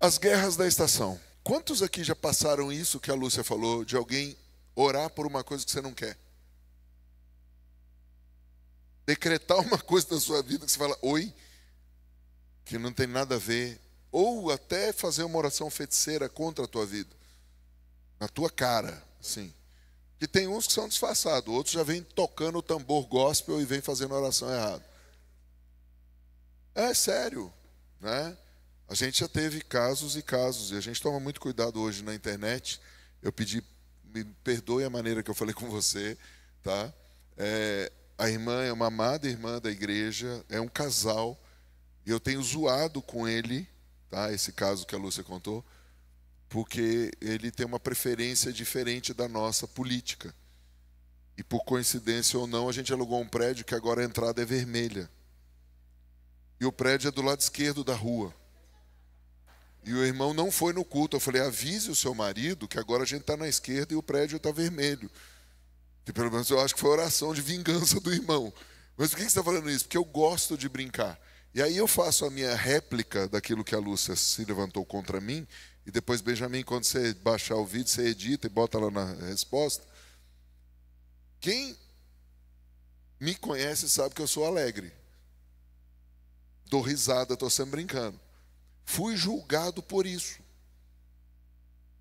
As guerras da estação. Quantos aqui já passaram isso que a Lúcia falou, de alguém orar por uma coisa que você não quer? Decretar uma coisa na sua vida que você fala, oi, que não tem nada a ver. Ou até fazer uma oração feiticeira contra a tua vida. Na tua cara, assim. Que tem uns que são disfarçados, outros já vêm tocando o tambor gospel e vêm fazendo oração errada. É sério, né? A gente já teve casos e casos, e a gente toma muito cuidado hoje na internet. Eu pedi, me perdoe a maneira que eu falei com você, tá? A irmã é uma amada irmã da igreja, é um casal, e eu tenho zoado com ele, tá? Esse caso que a Lúcia contou, porque ele tem uma preferência diferente da nossa política. E por coincidência ou não, a gente alugou um prédio que agora a entrada é vermelha. E o prédio é do lado esquerdo da rua. E o irmão não foi no culto. Eu falei, avise o seu marido que agora a gente está na esquerda e o prédio está vermelho. E pelo menos eu acho que foi oração de vingança do irmão. Mas por que você está falando isso? Porque eu gosto de brincar. E aí eu faço a minha réplica daquilo que a Lúcia se levantou contra mim. E depois, Benjamin, quando você baixar o vídeo, você edita e bota lá na resposta. Quem me conhece sabe que eu sou alegre. Dou risada, estou sempre brincando. Fui julgado por isso.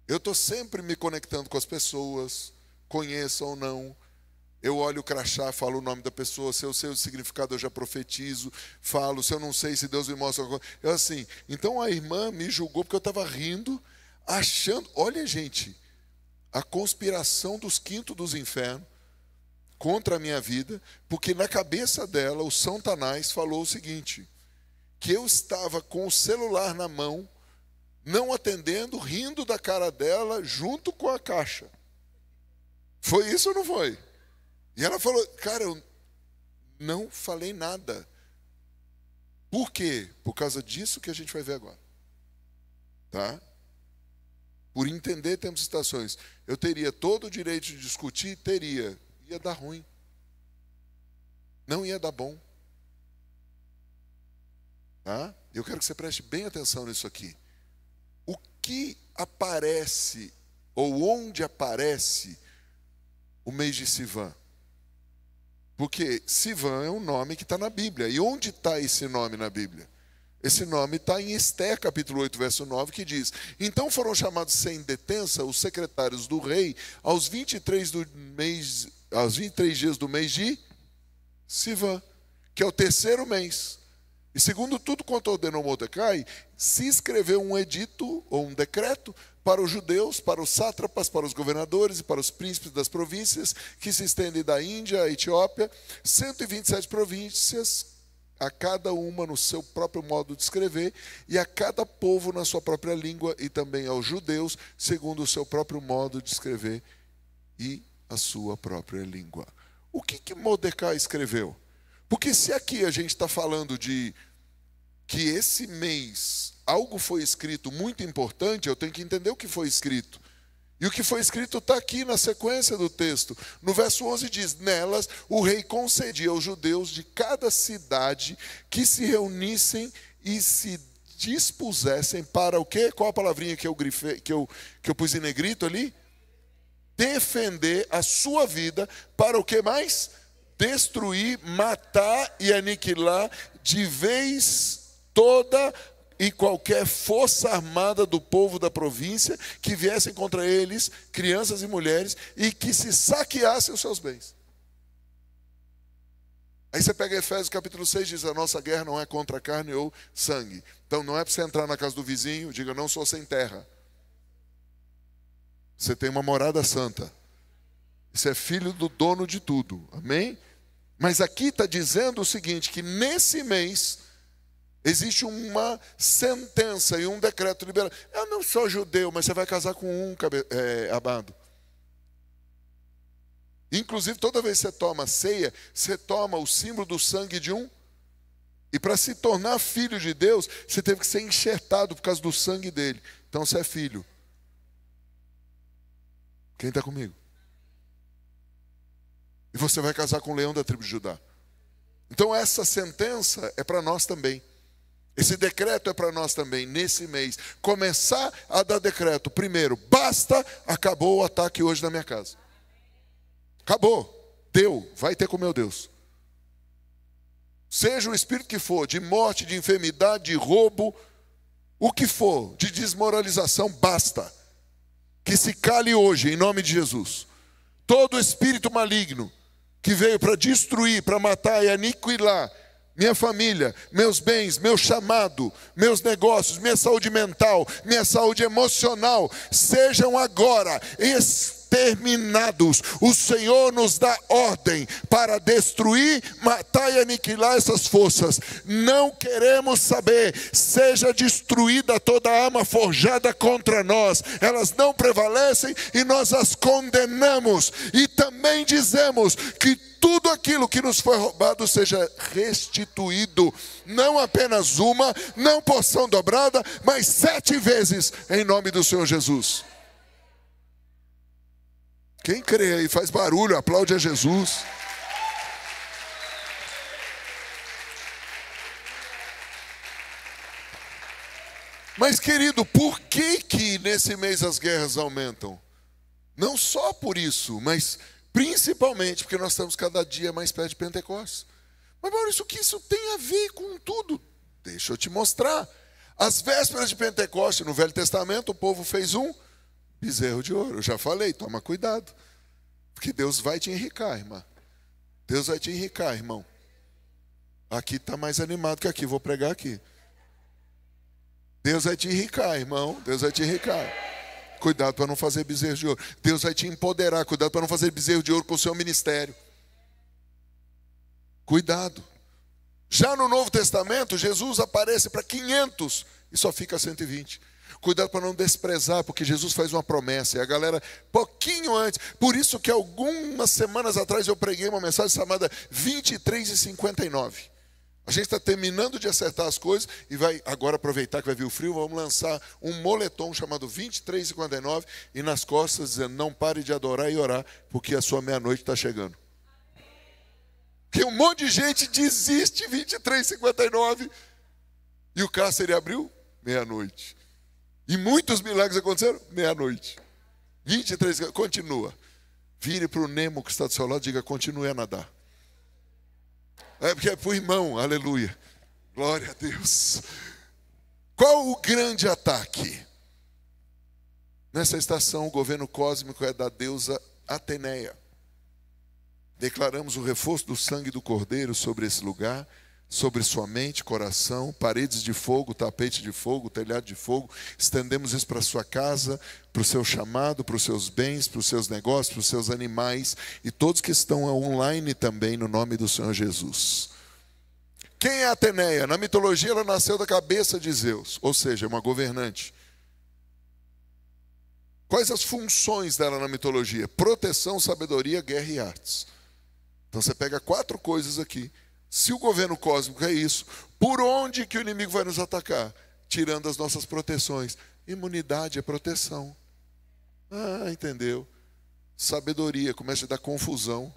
Eu estou sempre me conectando com as pessoas, conheçam ou não. Eu olho o crachá, falo o nome da pessoa, se eu sei o significado eu já profetizo, falo, se eu não sei, se Deus me mostra alguma coisa. Eu assim, então a irmã me julgou porque eu estava rindo, achando, olha gente, a conspiração dos quintos dos infernos contra a minha vida, porque na cabeça dela o Satanás falou o seguinte, que eu estava com o celular na mão, não atendendo, rindo da cara dela, junto com a caixa. Foi isso ou não foi? E ela falou, cara, eu não falei nada. Por quê? Por causa disso que a gente vai ver agora. Tá? Por entender tempos e estações. Eu teria todo o direito de discutir? Teria. Ia dar ruim. Não ia dar bom. Tá? Eu quero que você preste bem atenção nisso aqui. O que aparece, ou onde aparece o mês de Sivan? Porque Sivan é um nome que está na Bíblia. E onde está esse nome na Bíblia? Esse nome está em Esté, capítulo 8, verso 9, que diz, então foram chamados sem detença os secretários do rei aos 23 dias do mês de Sivan, que é o terceiro mês. E segundo tudo quanto ordenou Mordecai, se escreveu um edito ou um decreto para os judeus, para os sátrapas, para os governadores e para os príncipes das províncias, que se estendem da Índia à Etiópia, 127 províncias, a cada uma no seu próprio modo de escrever, e a cada povo na sua própria língua, e também aos judeus, segundo o seu próprio modo de escrever e a sua própria língua. O que Mordecai escreveu? Porque se aqui a gente está falando de que esse mês algo foi escrito muito importante, eu tenho que entender o que foi escrito. E o que foi escrito está aqui na sequência do texto. No verso 11 diz, nelas o rei concedia aos judeus de cada cidade que se reunissem e se dispusessem para o quê? Qual a palavrinha que eu grifei, que eu pus em negrito ali? Defender a sua vida para o que mais? Destruir, matar e aniquilar de vez toda e qualquer força armada do povo da província que viessem contra eles, crianças e mulheres, e que se saqueassem os seus bens. Aí você pega Efésios capítulo 6 e diz, a nossa guerra não é contra carne ou sangue. Então não é para você entrar na casa do vizinho, diga, não sou sem terra. Você tem uma morada santa. Você é filho do dono de tudo. Amém? Mas aqui está dizendo o seguinte, que nesse mês existe uma sentença e um decreto liberal. Eu não sou judeu, mas você vai casar com um amado. Inclusive, toda vez que você toma ceia, você toma o símbolo do sangue de um. E para se tornar filho de Deus, você teve que ser enxertado por causa do sangue dele. Então você é filho. Quem está comigo? E você vai casar com o leão da tribo de Judá. Então essa sentença é para nós também. Esse decreto é para nós também, nesse mês. Começar a dar decreto. Primeiro, basta, acabou o ataque hoje na minha casa. Acabou. Deu. Vai ter com meu Deus. Seja o espírito que for, de morte, de enfermidade, de roubo, o que for, de desmoralização, basta. Que se cale hoje, em nome de Jesus. Todo espírito maligno que veio para destruir, para matar e aniquilar minha família, meus bens, meu chamado, meus negócios, minha saúde mental, minha saúde emocional, sejam agora exterminados. O Senhor nos dá ordem para destruir, matar e aniquilar essas forças. Não queremos saber, seja destruída toda arma forjada contra nós. Elas não prevalecem e nós as condenamos. E também dizemos que tudo aquilo que nos foi roubado seja restituído. Não apenas uma, não porção dobrada, mas 7 vezes em nome do Senhor Jesus. Quem crê aí, faz barulho, aplaude a Jesus. Mas querido, por que nesse mês as guerras aumentam? Não só por isso, mas principalmente porque nós estamos cada dia mais perto de Pentecostes. Mas Maurício, o que isso tem a ver com tudo? Deixa eu te mostrar. As vésperas de Pentecostes, no Velho Testamento, o povo fez um bezerro de ouro. Eu já falei, toma cuidado. Porque Deus vai te enricar, irmã. Deus vai te enricar, irmão. Aqui está mais animado que aqui, vou pregar aqui. Deus vai te enricar, irmão. Deus vai te enricar. Cuidado para não fazer bezerro de ouro. Deus vai te empoderar. Cuidado para não fazer bezerro de ouro com o seu ministério. Cuidado. Já no Novo Testamento, Jesus aparece para 500 e só fica 120. Cuidado para não desprezar, porque Jesus faz uma promessa. E a galera, pouquinho antes. Por isso que algumas semanas atrás eu preguei uma mensagem chamada 23:59. A gente está terminando de acertar as coisas e vai agora aproveitar que vai vir o frio, vamos lançar um moletom chamado 23:59 e nas costas dizendo, não pare de adorar e orar, porque a sua meia-noite está chegando. Porque um monte de gente desiste 23:59 e o cárcere abriu meia-noite. E muitos milagres aconteceram meia-noite. 23, continua. Vire para o Nemo que está do seu lado e diga, continue a nadar. É porque é para o irmão, aleluia. Glória a Deus. Qual o grande ataque? Nessa estação, o governo cósmico é da deusa Ateneia. Declaramos o reforço do sangue do Cordeiro sobre esse lugar, sobre sua mente, coração, paredes de fogo, tapete de fogo, telhado de fogo. Estendemos isso para a sua casa, para o seu chamado, para os seus bens, para os seus negócios, para os seus animais e todos que estão online também no nome do Senhor Jesus. Quem é Ateneia? Na mitologia ela nasceu da cabeça de Zeus, ou seja, uma governante. Quais as funções dela na mitologia? Proteção, sabedoria, guerra e artes. Então você pega 4 coisas aqui. Se o governo cósmico é isso, por onde que o inimigo vai nos atacar? Tirando as nossas proteções. Imunidade é proteção. Ah, entendeu? Sabedoria, começa a dar confusão.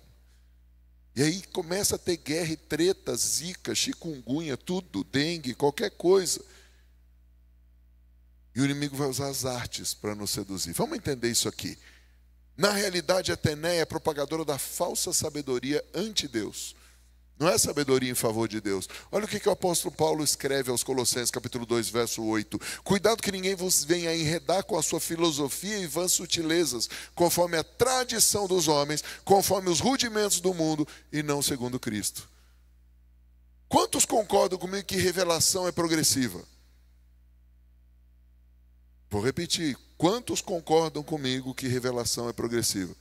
E aí começa a ter guerra e treta, zika, chikungunya, tudo, dengue, qualquer coisa. E o inimigo vai usar as artes para nos seduzir. Vamos entender isso aqui. Na realidade, a Ateneia é propagadora da falsa sabedoria anti-Deus. Não é sabedoria em favor de Deus. Olha o que o apóstolo Paulo escreve aos Colossenses, capítulo 2, verso 8. Cuidado que ninguém vos venha enredar com a sua filosofia e vãs sutilezas, conforme a tradição dos homens, conforme os rudimentos do mundo, e não segundo Cristo. Quantos concordam comigo que revelação é progressiva? Vou repetir. Quantos concordam comigo que revelação é progressiva?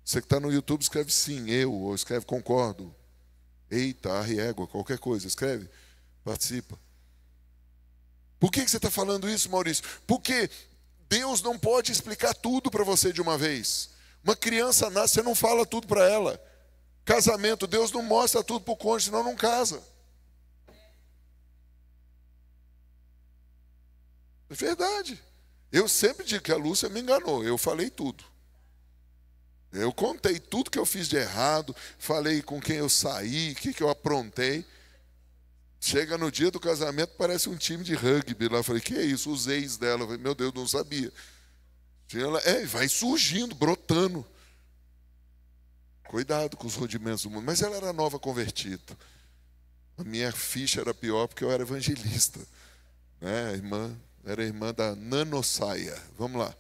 Você que está no YouTube escreve sim, eu, ou escreve concordo. Eita, arre-égua, qualquer coisa, escreve, participa. Por que você está falando isso, Maurício? Porque Deus não pode explicar tudo para você de uma vez. Uma criança nasce, você não fala tudo para ela. Casamento, Deus não mostra tudo para o cônjuge, senão não casa. É verdade. Eu sempre digo que a Lúcia me enganou, eu falei tudo. Eu contei tudo que eu fiz de errado, falei com quem eu saí, o que eu aprontei. Chega no dia do casamento, parece um time de rugby lá. Eu falei, que é isso? Os ex dela. Eu falei, meu Deus, não sabia. Ela, vai surgindo, brotando. Cuidado com os rudimentos do mundo. Mas ela era nova convertida. A minha ficha era pior porque eu era evangelista. Né? Era irmã da Nanossaia. Vamos lá.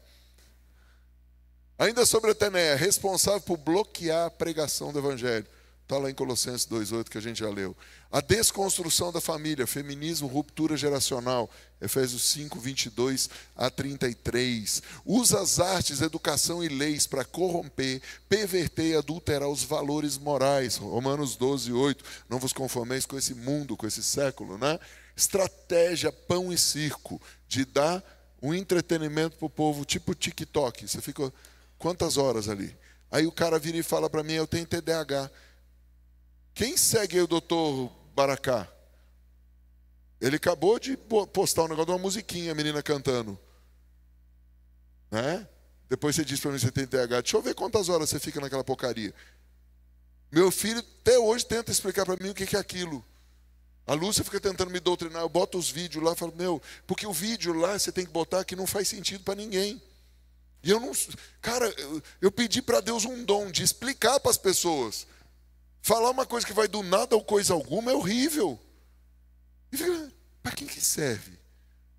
Ainda sobre a Ateneia, responsável por bloquear a pregação do evangelho. Está lá em Colossenses 2,8 que a gente já leu. A desconstrução da família, feminismo, ruptura geracional. Efésios 5, 22 a 33. Usa as artes, educação e leis para corromper, perverter e adulterar os valores morais. Romanos 12, 8. Não vos conformeis com esse mundo, com esse século, né? Estratégia, pão e circo, de dar um entretenimento para o povo, tipo TikTok. Você fica quantas horas ali? Aí o cara vira e fala para mim, eu tenho TDAH. Quem segue aí o doutor Baracá? Ele acabou de postar um negócio de uma musiquinha, a menina cantando. Né? Depois você diz para mim que você tem TDAH. Deixa eu ver quantas horas você fica naquela porcaria. Meu filho até hoje tenta explicar para mim o que é aquilo. A Lúcia fica tentando me doutrinar. Eu boto os vídeos lá e falo, porque o vídeo lá você tem que botar que não faz sentido para ninguém. E eu não... Cara, eu pedi para Deus um dom de explicar para as pessoas. Falar uma coisa que vai do nada ou coisa alguma é horrível. E fica, para quem que serve?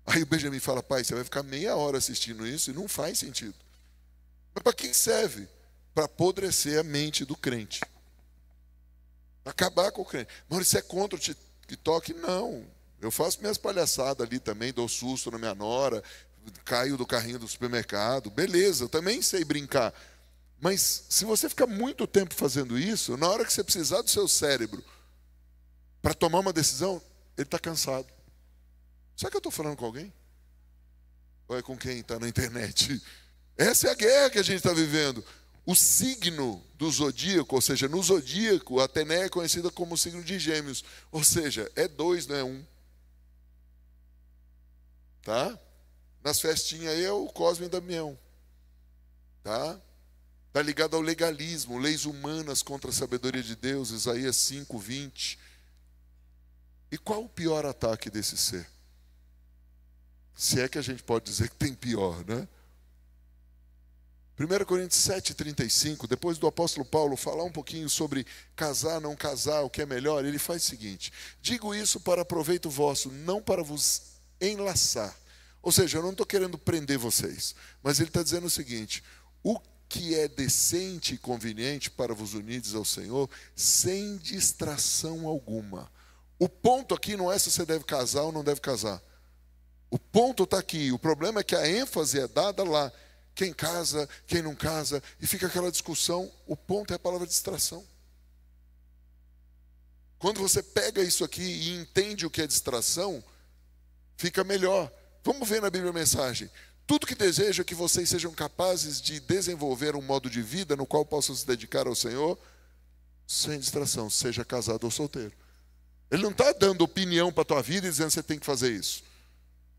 Aí o Benjamin fala, pai, você vai ficar meia hora assistindo isso e não faz sentido. Mas para quem serve? Para apodrecer a mente do crente. Acabar com o crente. Mas isso é contra o TikTok? Não. Eu faço minhas palhaçadas ali também, dou susto na minha nora, caio do carrinho do supermercado. Beleza, eu também sei brincar. Mas se você ficar muito tempo fazendo isso, na hora que você precisar do seu cérebro para tomar uma decisão, ele está cansado. Será que eu estou falando com alguém? Ou é com quem está na internet? Essa é a guerra que a gente está vivendo. O signo do zodíaco, ou seja, no zodíaco, a Ateneia é conhecida como o signo de Gêmeos. Ou seja, é 2, não é 1. Tá? Nas festinhas aí é o Cosme e Damião. Tá? Está ligado ao legalismo, leis humanas contra a sabedoria de Deus, Isaías 5, 20. E qual o pior ataque desse ser? Se é que a gente pode dizer que tem pior, né? 1 Coríntios 7, 35, depois do apóstolo Paulo falar um pouquinho sobre casar, não casar, o que é melhor, ele faz o seguinte: digo isso para proveito vosso, não para vos enlaçar. Ou seja, eu não estou querendo prender vocês, mas ele está dizendo o seguinte: o que é decente e conveniente para vos unirdes ao Senhor, sem distração alguma. O ponto aqui não é se você deve casar ou não deve casar. O ponto está aqui. O problema é que a ênfase é dada lá. Quem casa, quem não casa, e fica aquela discussão. O ponto é a palavra distração. Quando você pega isso aqui e entende o que é distração, fica melhor. Vamos ver na Bíblia a mensagem. Tudo que deseja que vocês sejam capazes de desenvolver um modo de vida no qual possam se dedicar ao Senhor, sem distração, seja casado ou solteiro. Ele não está dando opinião para a tua vida e dizendo que você tem que fazer isso.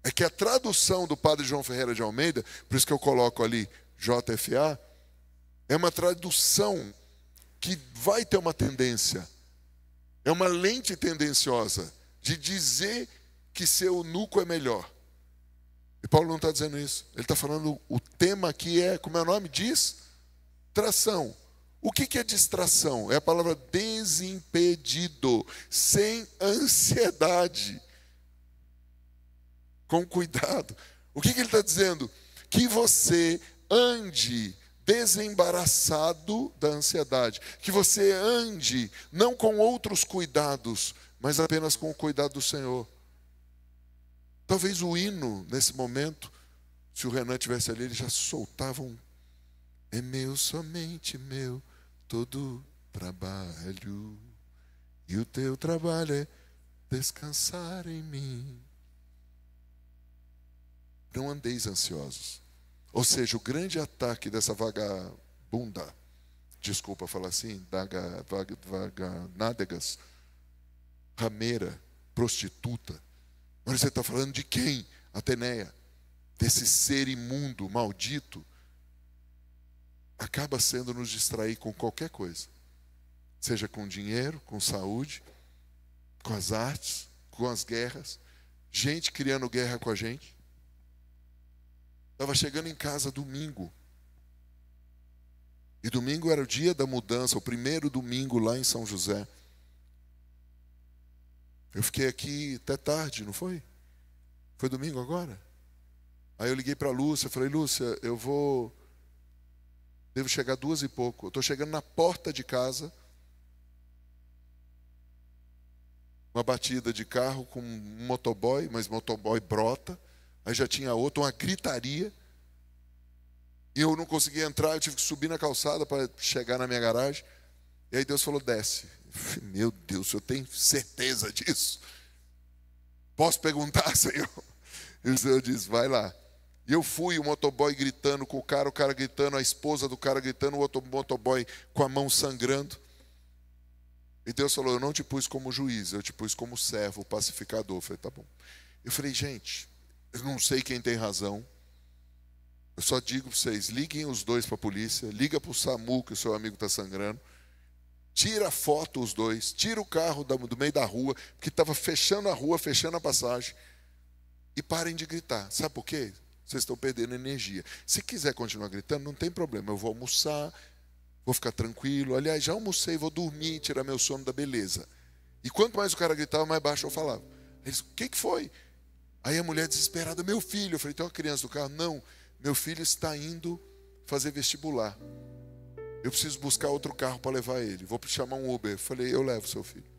É que a tradução do padre João Ferreira de Almeida, por isso que eu coloco ali JFA, é uma tradução que vai ter uma tendência, é uma lente tendenciosa de dizer que ser eunuco é melhor. E Paulo não está dizendo isso. Ele está falando, o tema aqui é, como é o nome? Distração. O que é distração? É a palavra desimpedido, sem ansiedade. Com cuidado. O que ele está dizendo? Que você ande desembaraçado da ansiedade. Que você ande não com outros cuidados, mas apenas com o cuidado do Senhor. Talvez o hino, nesse momento, se o Renan estivesse ali, ele já soltava um: é meu, somente meu, todo trabalho, e o teu trabalho é descansar em mim. Não andeis ansiosos. Ou seja, o grande ataque dessa vagabunda, desculpa falar assim, nádegas, rameira, prostituta. Mas você está falando de quem? Ateneia. Desse ser imundo, maldito. Acaba sendo nos distrair com qualquer coisa. Seja com dinheiro, com saúde, com as artes, com as guerras, gente criando guerra com a gente. Estava chegando em casa domingo. E domingo era o dia da mudança, o primeiro domingo lá em São José. Eu fiquei aqui até tarde, não foi? Foi domingo agora? Aí eu liguei para a Lúcia, falei, Lúcia, devo chegar 2 e pouco. Eu estou chegando na porta de casa, uma batida de carro com um motoboy, mas motoboy brota. Aí já tinha outro, uma gritaria. E eu não conseguia entrar, eu tive que subir na calçada para chegar na minha garagem. E aí Deus falou, desce. Eu falei, meu Deus, eu tenho certeza disso? Posso perguntar, Senhor? E o Senhor disse, vai lá. E eu fui, o motoboy gritando com o cara gritando, a esposa do cara gritando, o outro motoboy com a mão sangrando. E Deus falou, eu não te pus como juiz, eu te pus como servo, pacificador. Eu falei, tá bom. Eu falei, gente, eu não sei quem tem razão. Eu só digo para vocês, liguem os dois para a polícia, liga para o SAMU, que o seu amigo está sangrando. Tira a foto os dois, tira o carro do meio da rua, que estava fechando a rua, fechando a passagem. E parem de gritar. Sabe por quê? Vocês estão perdendo energia. Se quiser continuar gritando, não tem problema. Eu vou almoçar, vou ficar tranquilo. Aliás, já almocei, vou dormir, tirar meu sono da beleza. E quanto mais o cara gritava, mais baixo eu falava. Eles, o que foi? Aí a mulher desesperada, meu filho. Eu falei, tem uma criança do carro? Não, meu filho está indo fazer vestibular. Eu preciso buscar outro carro para levar ele. Vou chamar um Uber. Eu falei, eu levo seu filho.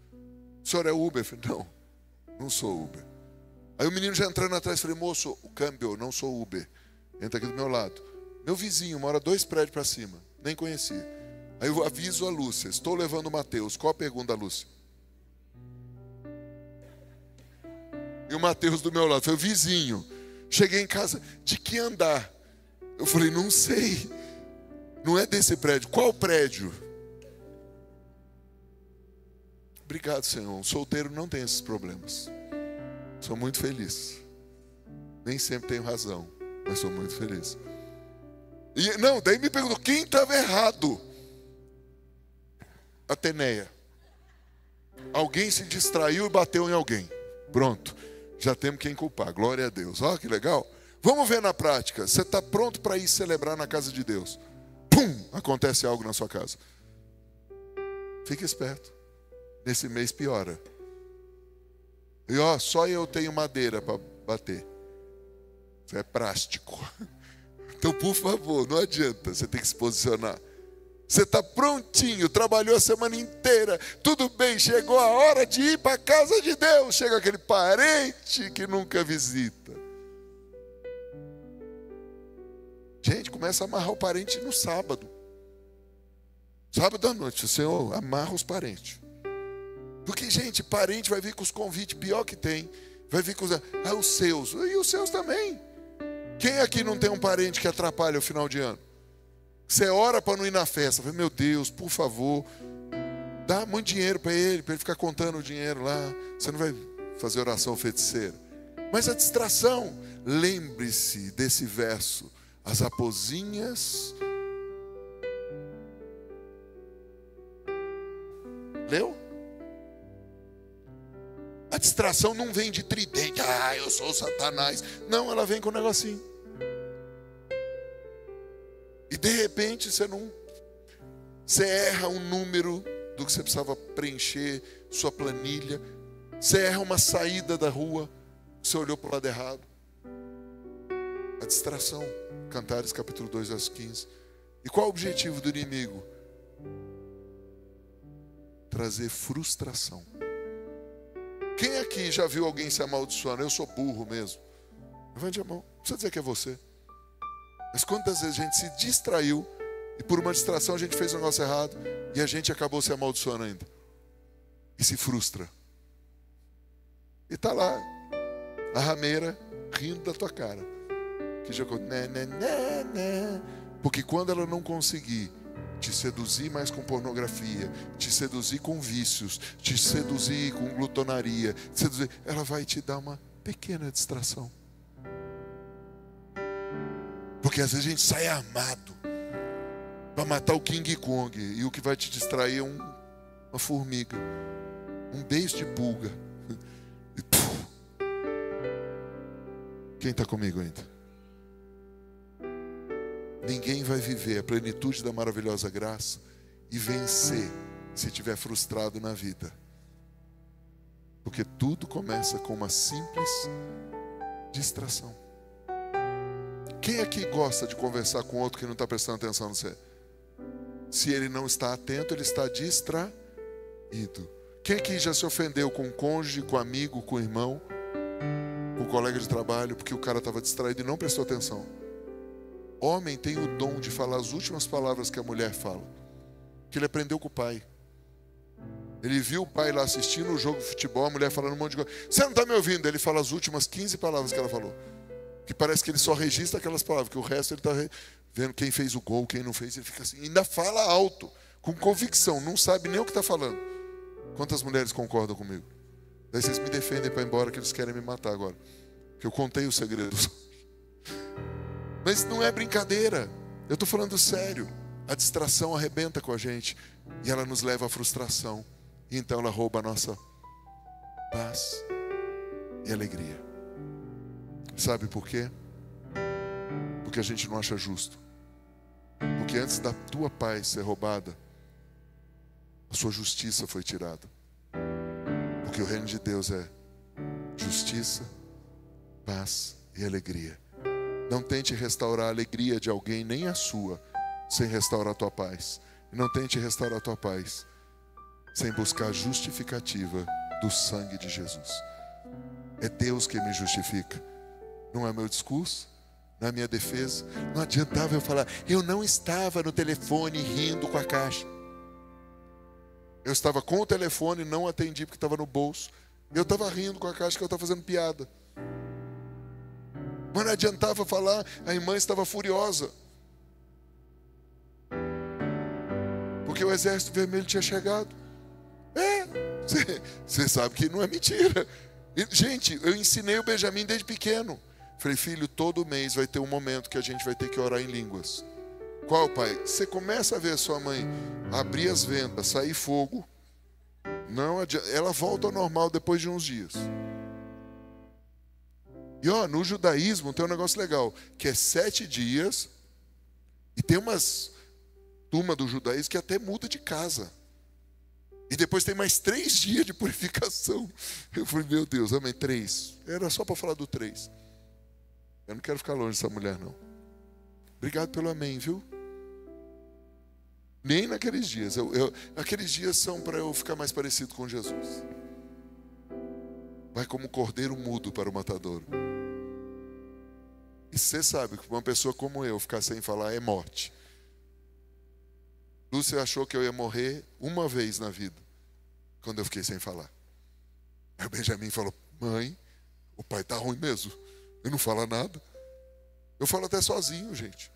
O senhor é Uber? Eu falei, não, não sou Uber. Aí o menino já entrando atrás, falei, moço, o câmbio, não sou Uber. Entra aqui do meu lado. Meu vizinho mora 2 prédios para cima. Nem conhecia. Aí eu aviso a Lúcia, estou levando o Mateus. Qual a pergunta, Lúcia? E o Mateus do meu lado, foi o vizinho. Cheguei em casa, de que andar? Eu falei, não sei. Não é desse prédio. Qual prédio? Obrigado, Senhor. O solteiro não tem esses problemas. Sou muito feliz. Nem sempre tenho razão, mas sou muito feliz. E, não, daí me perguntou, quem estava errado? Ateneia. Alguém se distraiu e bateu em alguém. Pronto. Já temos quem culpar. Glória a Deus. Olha que legal. Vamos ver na prática. Você está pronto para ir celebrar na casa de Deus? Pum! Acontece algo na sua casa. Fique esperto. Nesse mês piora. E ó, só eu tenho madeira para bater. Isso é plástico. Então, por favor, não adianta. Você tem que se posicionar. Você está prontinho, trabalhou a semana inteira. Tudo bem, chegou a hora de ir para a casa de Deus. Chega aquele parente que nunca visita. Gente, começa a amarrar o parente no sábado. Sábado à noite, o Senhor amarra os parentes. Porque, gente, parente vai vir com os convites pior que tem. Vai vir com os seus. E os seus também. Quem aqui não tem um parente que atrapalha o final de ano? Você ora para não ir na festa. Fala, meu Deus, por favor, dá muito dinheiro para ele ficar contando o dinheiro lá. Você não vai fazer oração feiticeira. Mas a distração, lembre-se desse verso. As raposinhas. Leu? A distração não vem de tridente. Ah, eu sou Satanás. Não, ela vem com um negocinho. E de repente você erra um número do que você precisava preencher, sua planilha. Você erra uma saída da rua, você olhou para o lado errado. A distração. Cantares capítulo 2, verso 15. E qual é o objetivo do inimigo? Trazer frustração. Quem aqui já viu alguém se amaldiçoando? Eu sou burro mesmo. Levante a mão. Não precisa dizer que é você. Mas quantas vezes a gente se distraiu e por uma distração a gente fez um negócio errado e a gente acabou se amaldiçoando ainda. E se frustra. E está lá a rameira rindo da tua cara. Que já porque quando ela não conseguir te seduzir mais com pornografia, te seduzir com vícios, te seduzir com glutonaria, ela vai te dar uma pequena distração. Porque às vezes a gente sai armado para matar o King Kong e o que vai te distrair é uma formiga, um beijo de pulga. Quem está comigo ainda? Ninguém vai viver a plenitude da maravilhosa graça e vencer se estiver frustrado na vida. Porque tudo começa com uma simples distração. Quem aqui gosta de conversar com outro que não está prestando atenção no você? Se ele não está atento, ele está distraído. Quem aqui já se ofendeu com o cônjuge, com o amigo, com o irmão, com o colega de trabalho, porque o cara estava distraído e não prestou atenção? Homem tem o dom de falar as últimas palavras que a mulher fala, que ele aprendeu com o pai. Ele viu o pai lá assistindo o jogo de futebol, a mulher falando um monte de coisa. Você não está me ouvindo? Ele fala as últimas 15 palavras que ela falou. Que parece que ele só registra aquelas palavras, que o resto ele está vendo quem fez o gol, quem não fez. Ele fica assim, ainda fala alto, com convicção, não sabe nem o que está falando. Quantas mulheres concordam comigo? Daí vocês me defendem para ir embora, que eles querem me matar agora. Que eu contei os segredos. Mas não é brincadeira. Eu estou falando sério. A distração arrebenta com a gente. E ela nos leva à frustração. E então ela rouba a nossa paz e alegria. Sabe por quê? Porque a gente não acha justo. Porque antes da tua paz ser roubada, a sua justiça foi tirada. Porque o reino de Deus é justiça, paz e alegria. Não tente restaurar a alegria de alguém, nem a sua, sem restaurar a tua paz. E não tente restaurar a tua paz sem buscar a justificativa do sangue de Jesus. É Deus quem me justifica. Não é meu discurso, não é minha defesa. Não adiantava eu falar, eu não estava no telefone rindo com a caixa. Eu estava com o telefone, não atendi porque estava no bolso. Eu estava rindo com a caixa, que eu estava fazendo piada. Mas não adiantava falar, a irmã estava furiosa. Porque o exército vermelho tinha chegado. Você sabe que não é mentira. E, gente, eu ensinei o Benjamin desde pequeno. Falei, filho, todo mês vai ter um momento que a gente vai ter que orar em línguas. Qual, pai? Você começa a ver a sua mãe abrir as ventas, sair fogo. Não adianta, ela volta ao normal depois de uns dias. E no judaísmo tem um negócio legal, que é 7 dias. E tem umas turma do judaísmo que até muda de casa. E depois tem mais 3 dias de purificação. Eu falei, meu Deus, amém, 3. Era só para falar do 3. Eu não quero ficar longe dessa mulher, não. Obrigado pelo amém, viu? Nem naqueles dias. Aqueles dias são para eu ficar mais parecido com Jesus. Vai como cordeiro mudo para o matadouro. E você sabe que uma pessoa como eu ficar sem falar é morte. Lúcia achou que eu ia morrer uma vez na vida, quando eu fiquei sem falar. Aí o Benjamin falou, mãe, o pai está ruim mesmo. Ele não fala nada. Eu falo até sozinho, gente.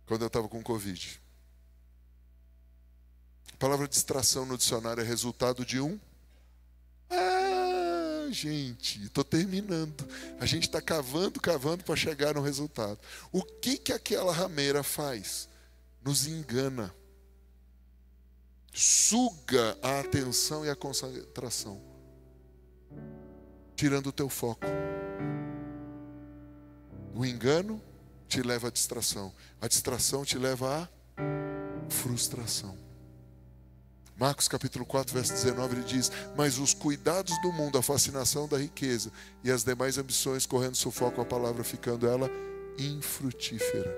Quando eu estava com Covid. A palavra distração no dicionário é resultado de gente, estou terminando. A gente está cavando para chegar no resultado. O que aquela rameira faz? Nos engana. Suga a atenção e a concentração. Tirando o teu foco. O engano te leva à distração. A distração te leva à frustração. Marcos capítulo 4, verso 19, ele diz, mas os cuidados do mundo, a fascinação da riqueza e as demais ambições correndo sufoco a palavra, ficando ela infrutífera.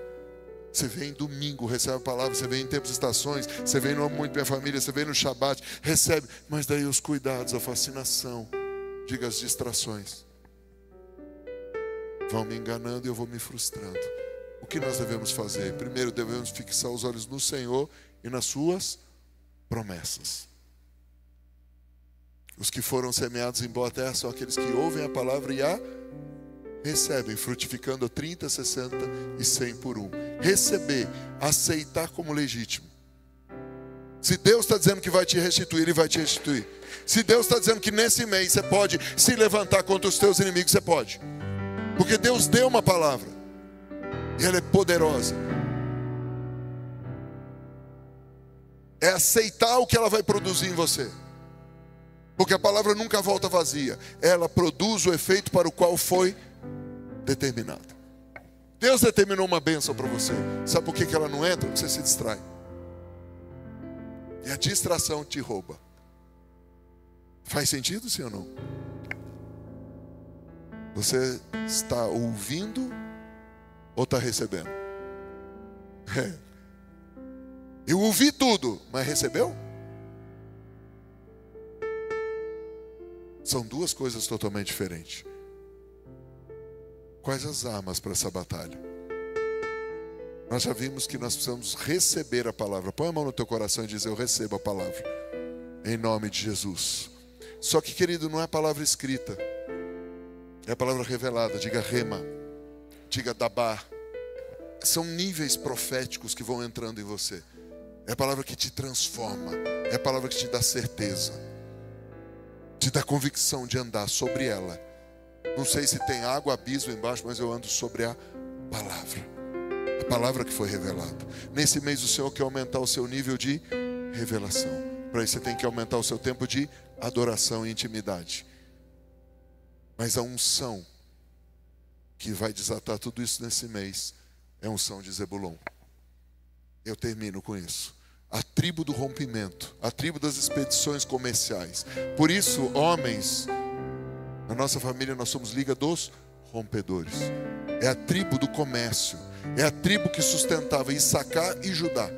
Você vem domingo, recebe a palavra, você vem em tempos e estações, você vem no Amo Muito Minha Família, você vem no Shabat, recebe, mas daí os cuidados, a fascinação, diga as distrações, vão me enganando e eu vou me frustrando. O que nós devemos fazer? Primeiro devemos fixar os olhos no Senhor e nas suas promessas. Os que foram semeados em boa terra são aqueles que ouvem a palavra e a recebem, frutificando a 30, 60 e 100 por 1. Receber, aceitar como legítimo. Se Deus está dizendo que vai te restituir, Ele vai te restituir. Se Deus está dizendo que nesse mês você pode se levantar contra os teus inimigos, você pode. Porque Deus deu uma palavra. E ela é poderosa. É aceitar o que ela vai produzir em você. Porque a palavra nunca volta vazia. Ela produz o efeito para o qual foi determinada. Deus determinou uma bênção para você. Sabe por que ela não entra? Porque você se distrai. E a distração te rouba. Faz sentido, sim ou não? Você está ouvindo ou está recebendo? Eu ouvi tudo, mas recebeu? São duas coisas totalmente diferentes. Quais as armas para essa batalha? Nós já vimos que nós precisamos receber a palavra. Põe a mão no teu coração e diz: eu recebo a palavra, em nome de Jesus. Só que, querido, não é a palavra escrita, é a palavra revelada. Diga rema, diga dabá. São níveis proféticos que vão entrando em você. É a palavra que te transforma, é a palavra que te dá certeza, te dá convicção de andar sobre ela. Não sei se tem água, abismo embaixo, mas eu ando sobre a palavra que foi revelada. Nesse mês o Senhor quer aumentar o seu nível de revelação. Para isso você tem que aumentar o seu tempo de adoração e intimidade. Mas a unção que vai desatar tudo isso nesse mês é a unção de Zebulon. Eu termino com isso. A tribo do rompimento, a tribo das expedições comerciais. Por isso, homens, na nossa família nós somos Liga dos Rompedores. É a tribo do comércio. É a tribo que sustentava Issacar e Judá.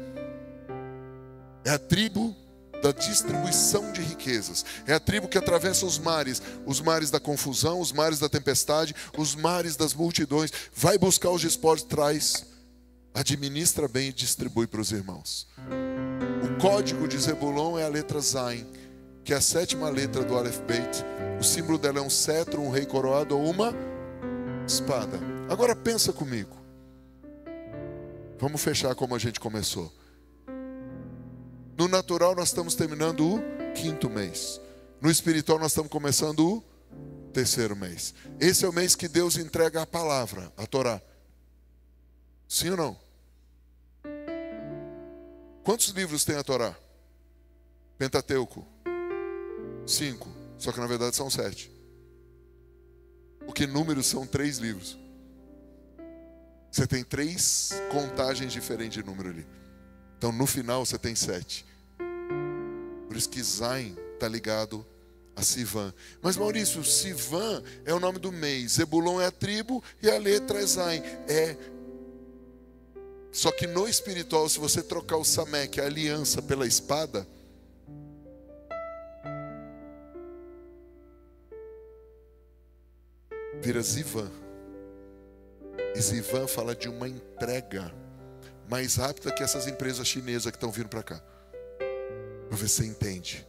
É a tribo da distribuição de riquezas. É a tribo que atravessa os mares da confusão, os mares da tempestade, os mares das multidões. Vai buscar os despojos, traz, administra bem e distribui para os irmãos. O código de Zebulon é a letra Zain, que é a 7ª letra do Aleph Beit. O símbolo dela é um cetro, um rei coroado ou uma espada. Agora pensa comigo. Vamos fechar como a gente começou. No natural nós estamos terminando o 5º mês. No espiritual nós estamos começando o 3º mês. Esse é o mês que Deus entrega a palavra, a Torá. Sim ou não? Quantos livros tem a Torá? Pentateuco. 5. Só que na verdade são 7. Porque números são 3 livros. Você tem 3 contagens diferentes de número ali. Então no final você tem 7. Por isso que Zain está ligado a Sivan. Mas Maurício, Sivan é o nome do mês. Zebulon é a tribo e a letra é Zain. Só que no espiritual, se você trocar o Samek, a aliança, pela espada, vira Zivan. E Zivan fala de uma entrega mais rápida que essas empresas chinesas que estão vindo para cá. Para ver se você entende.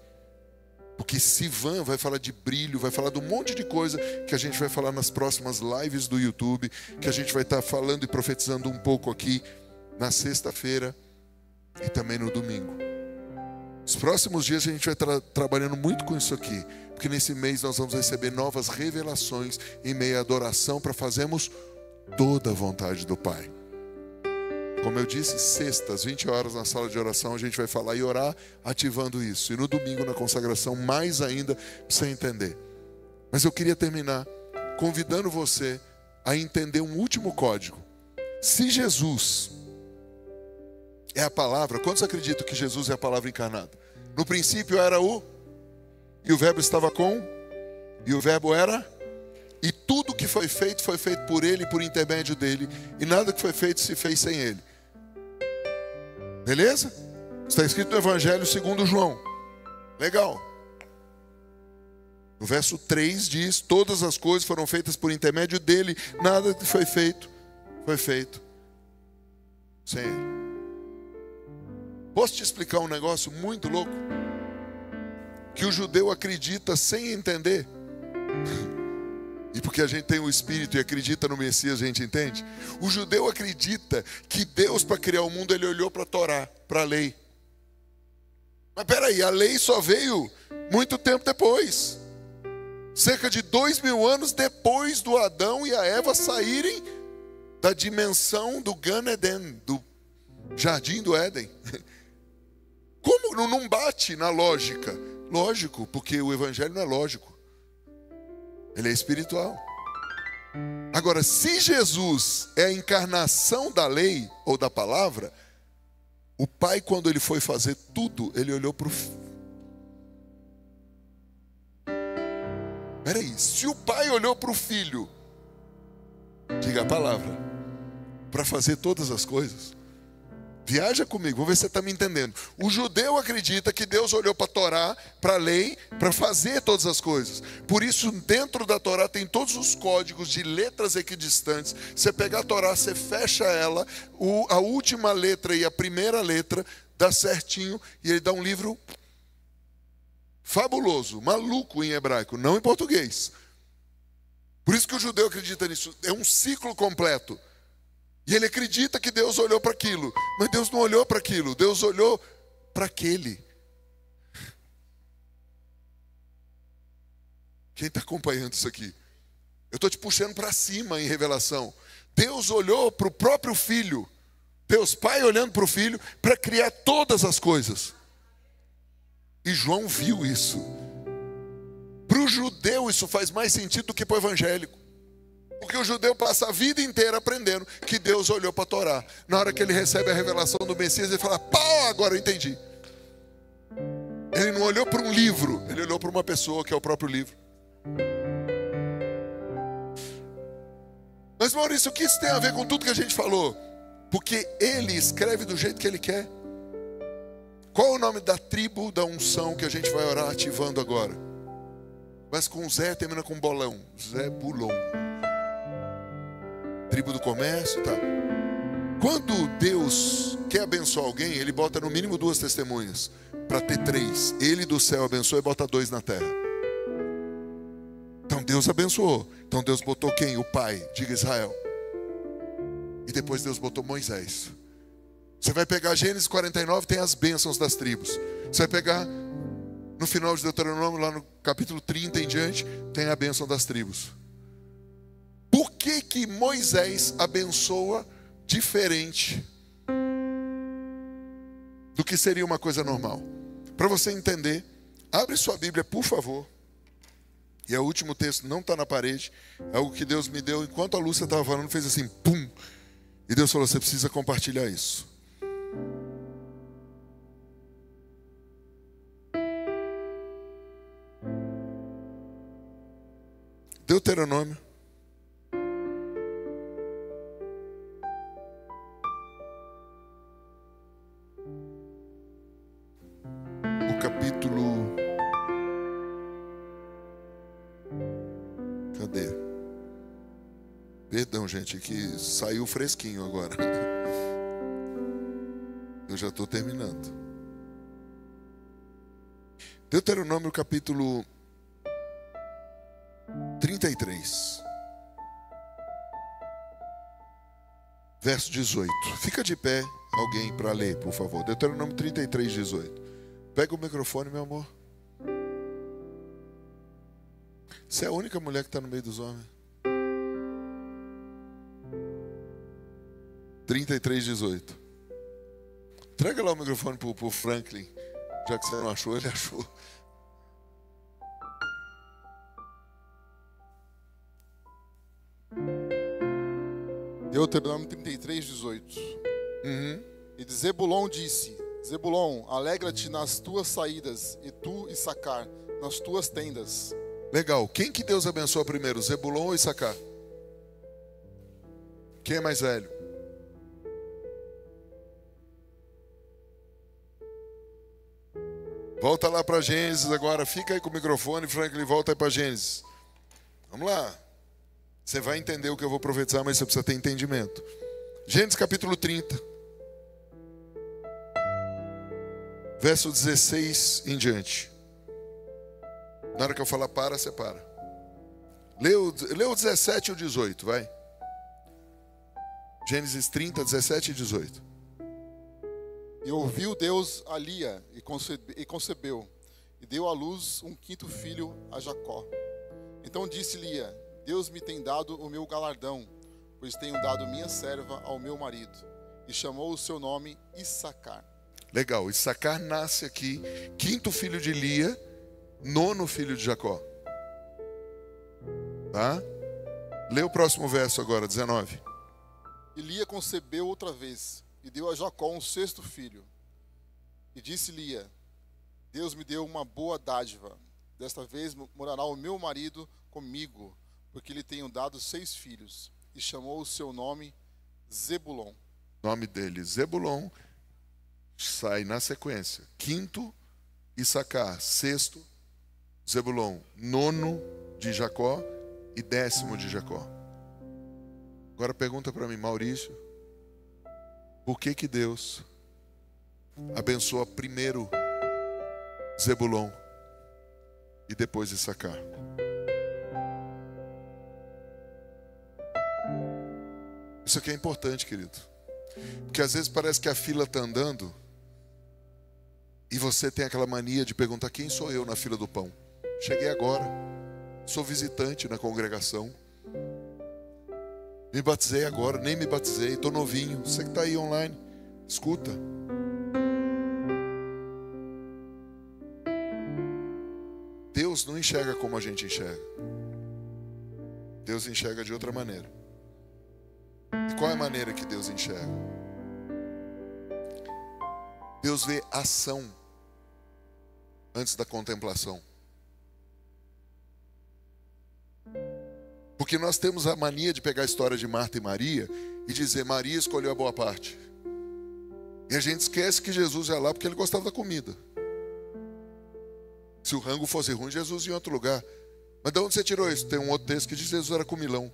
Porque Sivan vai falar de brilho, vai falar de um monte de coisa que a gente vai falar nas próximas lives do YouTube, que a gente vai estar falando e profetizando um pouco aqui na sexta-feira e também no domingo. Os próximos dias a gente vai estar trabalhando muito com isso aqui, porque nesse mês nós vamos receber novas revelações em meio à adoração para fazermos toda a vontade do Pai. Como eu disse, sextas, 20 horas na sala de oração, a gente vai falar e orar ativando isso. E no domingo na consagração, mais ainda, para você entender. Mas eu queria terminar convidando você a entender um último código. Se Jesus é a palavra, quantos acreditam que Jesus é a palavra encarnada? No princípio era e o verbo estava com, e o verbo era, e tudo que foi feito por ele, por intermédio dele, e nada que foi feito se fez sem ele. Beleza? Está escrito no Evangelho segundo João. Legal. No verso 3 diz: todas as coisas foram feitas por intermédio dele, nada que foi feito sem ele. Posso te explicar um negócio muito louco? Que o judeu acredita sem entender. E porque a gente tem o Espírito e acredita no Messias, a gente entende? O judeu acredita que Deus, para criar o mundo, ele olhou para a Torá, para a lei. Mas peraí, a lei só veio muito tempo depois. Cerca de 2000 anos depois do Adão e a Eva saírem da dimensão do Gan Eden, do Jardim do Éden. Como não bate na lógica? Lógico, porque o Evangelho não é lógico. Ele é espiritual. Agora, se Jesus é a encarnação da lei ou da palavra, o pai, quando ele foi fazer tudo, ele olhou para o filho. Peraí, se o pai olhou para o filho, diga a palavra, para fazer todas as coisas. Viaja comigo, vamos ver se você está me entendendo. O judeu acredita que Deus olhou para a Torá, para a lei, para fazer todas as coisas. Por isso, dentro da Torá tem todos os códigos de letras equidistantes. Você pegar a Torá, você fecha ela, a última letra e a primeira letra dá certinho, e ele dá um livro fabuloso, maluco em hebraico, não em português. Por isso que o judeu acredita nisso. É um ciclo completo. E ele acredita que Deus olhou para aquilo. Mas Deus não olhou para aquilo. Deus olhou para aquele. Quem está acompanhando isso aqui? Eu estou te puxando para cima em revelação. Deus olhou para o próprio filho. Deus Pai olhando para o filho para criar todas as coisas. E João viu isso. Para o judeu isso faz mais sentido do que para o evangélico. Porque o judeu passa a vida inteira aprendendo que Deus olhou para a Torá. Na hora que ele recebe a revelação do Messias, ele fala: pá, agora eu entendi. Ele não olhou para um livro, ele olhou para uma pessoa, que é o próprio livro. Mas Maurício, o que isso tem a ver com tudo que a gente falou? Porque ele escreve do jeito que ele quer. Qual é o nome da tribo da unção que a gente vai orar ativando agora? Mas com Zé, termina com bolão. Zebulon. Tribo do comércio, tá? Quando Deus quer abençoar alguém, ele bota no mínimo 2 testemunhas, para ter 3. Ele do céu abençoa e bota 2 na terra. Então Deus abençoou. Então Deus botou quem? O pai, diga Israel. E depois Deus botou Moisés. Você vai pegar Gênesis 49, tem as bênçãos das tribos. Você vai pegar no final de Deuteronômio, lá no capítulo 30 em diante, tem a bênção das tribos. Por que que Moisés abençoa diferente do que seria uma coisa normal? Para você entender, abre sua Bíblia, por favor. E o último texto não está na parede. É algo que Deus me deu enquanto a Lúcia estava falando, fez assim, pum. E Deus falou: você precisa compartilhar isso. Deuteronômio. O capítulo... Cadê? Perdão, gente, que saiu fresquinho agora. Eu já estou terminando. Deuteronômio capítulo 33. Verso 18. Fica de pé alguém para ler, por favor. Deuteronômio 33, 18. Pega o microfone, meu amor. Você é a única mulher que está no meio dos homens. 33, 18. Traga lá o microfone para o Franklin. Já que você não achou, ele achou. Deuteronômio 33, 18. E de Zebulon disse: Zebulon, alegra-te nas tuas saídas, e tu, Issacar, nas tuas tendas. Legal. Quem que Deus abençoa primeiro, Zebulon ou Issacar? Quem é mais velho? Volta lá para Gênesis agora. Fica aí com o microfone, Franklin, volta aí para Gênesis. Vamos lá. Você vai entender o que eu vou profetizar, mas você precisa ter entendimento. Gênesis capítulo 30. Verso 16 em diante. Na hora que eu falar para, você para. Lê o 17 e o 18, vai. Gênesis 30, 17 e 18. E ouviu Deus a Lia e concebeu, e deu à luz um 5º filho a Jacó. Então disse Lia: Deus me tem dado o meu galardão, pois tenho dado minha serva ao meu marido. E chamou o seu nome Issacar. Legal, Issacar nasce aqui, 5º filho de Lia, 9º filho de Jacó. Tá? Lê o próximo verso agora, 19. E Lia concebeu outra vez, e deu a Jacó um sexto filho. E disse Lia: Deus me deu uma boa dádiva. Desta vez morará o meu marido comigo, porque lhe tenho dado 6 filhos. E chamou o seu nome Zebulon. O nome dele, Zebulon, sai na sequência. Quinto, Issacar. Sexto, Zebulon. Nono de Jacó e 10º de Jacó. Agora pergunta para mim, Maurício, por que Deus abençoa primeiro Zebulon e depois Issacar? Isso aqui é importante, querido. Porque às vezes parece que a fila está andando e você tem aquela mania de perguntar: quem sou eu na fila do pão? Cheguei agora, sou visitante na congregação, me batizei agora, nem me batizei, estou novinho. Você que está aí online, escuta. Deus não enxerga como a gente enxerga. Deus enxerga de outra maneira. E qual é a maneira que Deus enxerga? Deus vê ação antes da contemplação. Porque nós temos a mania de pegar a história de Marta e Maria e dizer: Maria escolheu a boa parte. E a gente esquece que Jesus ia lá porque ele gostava da comida. Se o rango fosse ruim, Jesus ia em outro lugar. Mas de onde você tirou isso? Tem um outro texto que diz que Jesus era comilão.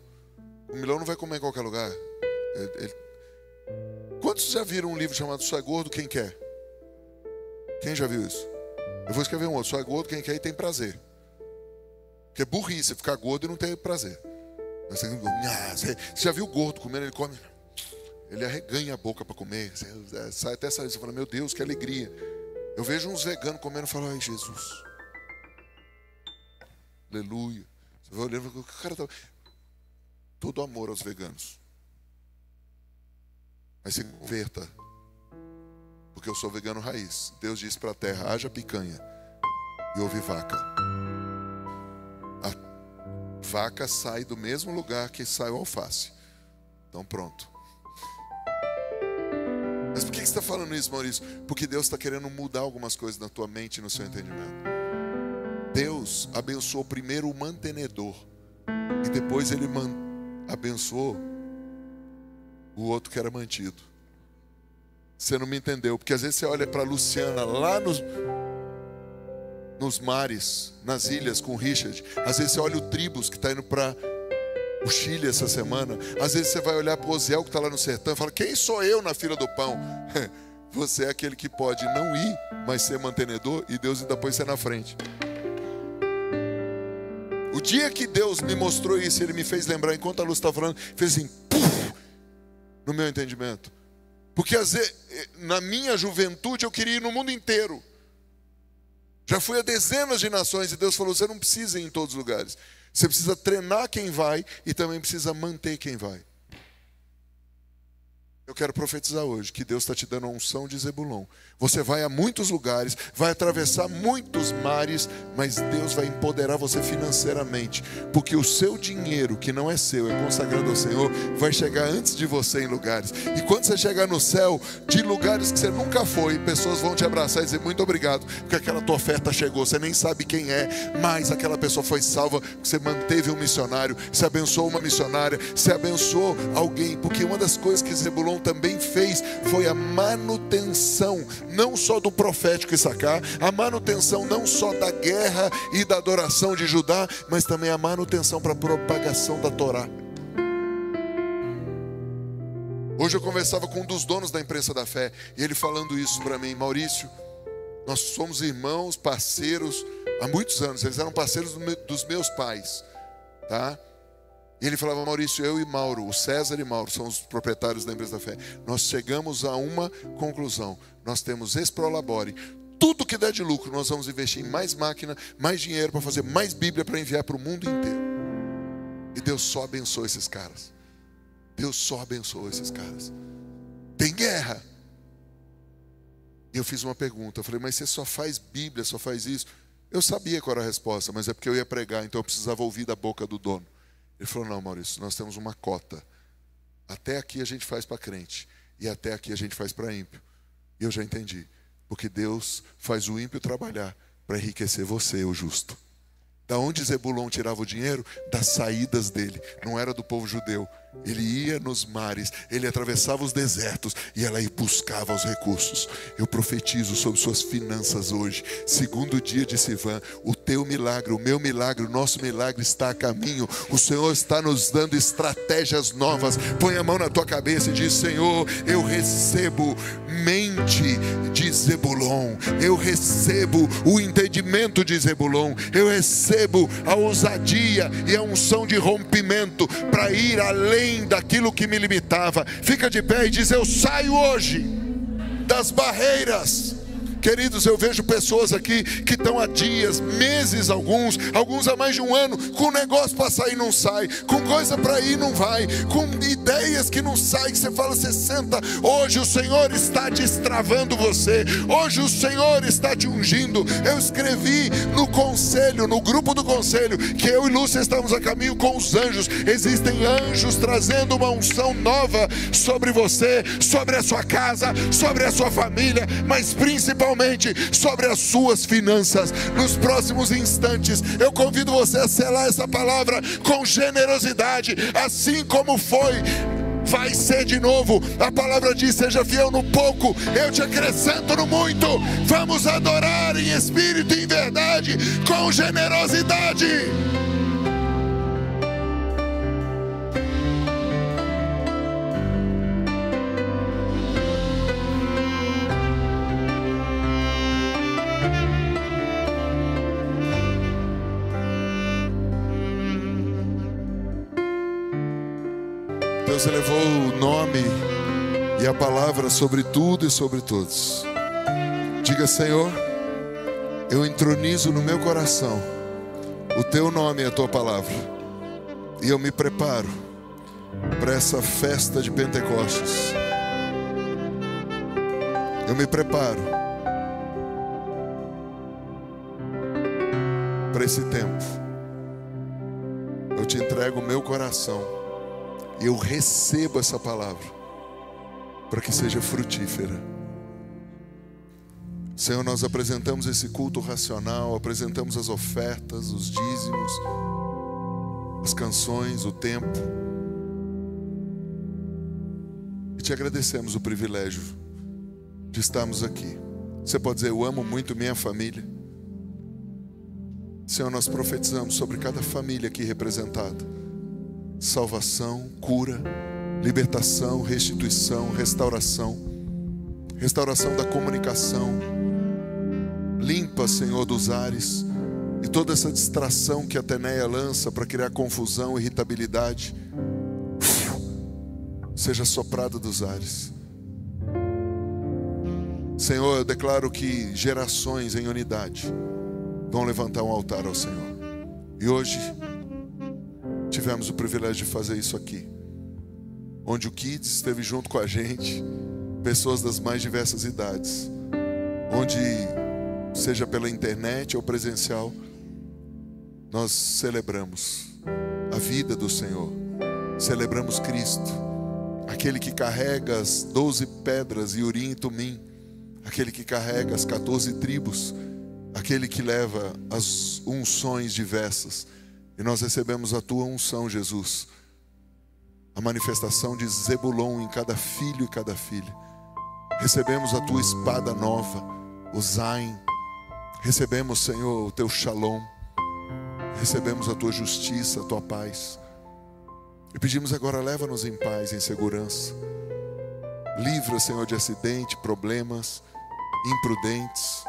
Comilão não vai comer em qualquer lugar. Quantos já viram um livro chamado Só é Gordo Quem Quer? Quem já viu isso? Eu vou escrever um outro: Só é gordo quem quer e tem prazer. Porque é burrice ficar gordo e não ter prazer. Você já viu o gordo comendo? Ele come, ele arreganha a boca para comer. Sai até sair. Você fala: meu Deus, que alegria. Eu vejo uns veganos comendo e falo: ai, Jesus, aleluia. Você vai olhando, o cara tá... Todo amor aos veganos. Mas se converta, porque eu sou vegano raiz. Deus disse para a terra: haja picanha e houve vaca. A vaca sai do mesmo lugar que sai o alface. Então pronto. Mas por que você está falando isso, Maurício? Porque Deus está querendo mudar algumas coisas na tua mente e no seu entendimento. Deus abençoou primeiro o mantenedor e depois ele abençoou o outro que era mantido. Você não me entendeu? Porque às vezes você olha para a Luciana lá nos mares, nas ilhas com o Richard. Às vezes você olha o Tribus que está indo para o Chile essa semana. Às vezes você vai olhar para o Oziel que está lá no sertão e fala: quem sou eu na fila do pão? Você é aquele que pode não ir, mas ser mantenedor, e Deus ainda põe você na frente. O dia que Deus me mostrou isso, Ele me fez lembrar, enquanto a Luz estava falando, fez assim, puf, no meu entendimento. Porque às vezes, na minha juventude eu queria ir no mundo inteiro. Já fui a dezenas de nações e Deus falou: você não precisa ir em todos os lugares. Você precisa treinar quem vai e também precisa manter quem vai. Eu quero profetizar hoje que Deus está te dando a unção de Zebulon. Você vai a muitos lugares, vai atravessar muitos mares, mas Deus vai empoderar você financeiramente. Porque o seu dinheiro, que não é seu, é consagrado ao Senhor, vai chegar antes de você em lugares. E quando você chegar no céu, de lugares que você nunca foi, pessoas vão te abraçar e dizer: muito obrigado, porque aquela tua oferta chegou. Você nem sabe quem é, mas aquela pessoa foi salva, você manteve um missionário, você abençoou uma missionária, você abençoou alguém. Porque uma das coisas que Zebulon também fez foi a manutenção, não só do profético Issacar, a manutenção não só da guerra e da adoração de Judá, mas também a manutenção para a propagação da Torá. Hoje eu conversava com um dos donos da imprensa da fé, e ele falando isso para mim: Maurício, nós somos irmãos, parceiros há muitos anos. Eles eram parceiros dos meus pais, tá? E ele falava: Maurício, eu e Mauro, o César e Mauro são os proprietários da empresa da fé. Nós chegamos a uma conclusão: nós temos Exprolabore. Tudo que der de lucro, nós vamos investir em mais máquina, mais dinheiro para fazer mais Bíblia para enviar para o mundo inteiro. E Deus só abençoa esses caras. Deus só abençoa esses caras. Tem guerra. E eu fiz uma pergunta. Eu falei: mas você só faz Bíblia, só faz isso? Eu sabia qual era a resposta, mas é porque eu ia pregar, então eu precisava ouvir da boca do dono. Ele falou, não, Maurício, nós temos uma cota. Até aqui a gente faz para crente. E até aqui a gente faz para ímpio. E eu já entendi. Porque Deus faz o ímpio trabalhar para enriquecer você, o justo. Da onde Zebulon tirava o dinheiro? Das saídas dele. Não era do povo judeu. Ele ia nos mares, ele atravessava os desertos e ela buscava os recursos. Eu profetizo sobre suas finanças hoje. Segundo dia de Sivan, o teu milagre, o meu milagre, o nosso milagre está a caminho. O Senhor está nos dando estratégias novas. Põe a mão na tua cabeça e diz, Senhor, eu recebo mente de Zebulon. Eu recebo o entendimento de Zebulon. Eu recebo a ousadia e a unção de rompimento para ir além daquilo que me limitava. Fica de pé e diz, eu saio hoje das barreiras. Queridos, eu vejo pessoas aqui que estão há dias, meses, alguns há mais de um ano, com negócio para sair não sai, com coisa para ir não vai, com ideias que não saem, que você fala, você senta. Hoje o Senhor está destravando você, hoje o Senhor está te ungindo. Eu escrevi no conselho, no grupo do conselho, que eu e Lúcia estamos a caminho com os anjos. Existem anjos trazendo uma unção nova sobre você, sobre a sua casa, sobre a sua família, mas principalmente sobre as suas finanças. Nos próximos instantes eu convido você a selar essa palavra com generosidade, assim como foi, vai ser de novo. A palavra diz, seja fiel no pouco, eu te acrescento no muito. Vamos adorar em espírito e em verdade, com generosidade. Deus elevou o nome e a palavra sobre tudo e sobre todos. Diga, Senhor, eu entronizo no meu coração o teu nome e a tua palavra, e eu me preparo para essa festa de Pentecostes. Eu me preparo para esse tempo. Eu te entrego o meu coração. Eu recebo essa palavra para que seja frutífera. Senhor, nós apresentamos esse culto racional, apresentamos as ofertas, os dízimos, as canções, o tempo. E te agradecemos o privilégio de estarmos aqui. Você pode dizer, eu amo muito minha família. Senhor, nós profetizamos sobre cada família aqui representada. Salvação, cura, libertação, restituição, restauração. Restauração da comunicação. Limpa, Senhor, dos ares. E toda essa distração que a Teneia lança para criar confusão, irritabilidade, seja soprada dos ares. Senhor, eu declaro que gerações em unidade vão levantar um altar ao Senhor. E hoje tivemos o privilégio de fazer isso aqui, onde o Kids esteve junto com a gente, pessoas das mais diversas idades, onde, seja pela internet ou presencial, nós celebramos a vida do Senhor, celebramos Cristo, aquele que carrega as 12 pedras e Urim e Tumim, aquele que carrega as 14 tribos, aquele que leva as unções diversas. E nós recebemos a tua unção, Jesus, a manifestação de Zebulon em cada filho e cada filha. Recebemos a tua espada nova, o Zain. Recebemos, Senhor, o teu Shalom. Recebemos a tua justiça, a tua paz. E pedimos agora, leva-nos em paz, em segurança. Livra, Senhor, de acidente, problemas, imprudentes.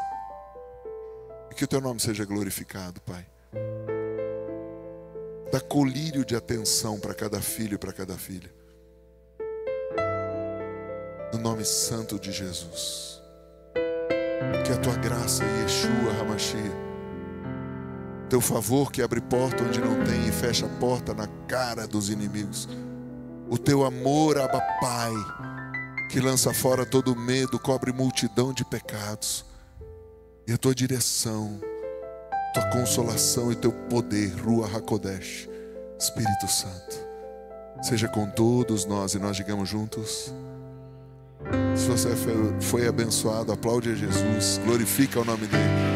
E que o teu nome seja glorificado, Pai. Dá colírio de atenção para cada filho e para cada filha. No nome santo de Jesus. Que a tua graça, Yeshua HaMashiach, teu favor que abre porta onde não tem e fecha a porta na cara dos inimigos. O teu amor, Abba Pai, que lança fora todo medo, cobre multidão de pecados. E a tua direção, tua consolação e teu poder, Ruach HaKodesh, Espírito Santo, seja com todos nós, e nós digamos juntos. Se você foi abençoado, aplaude a Jesus, glorifica o nome dele.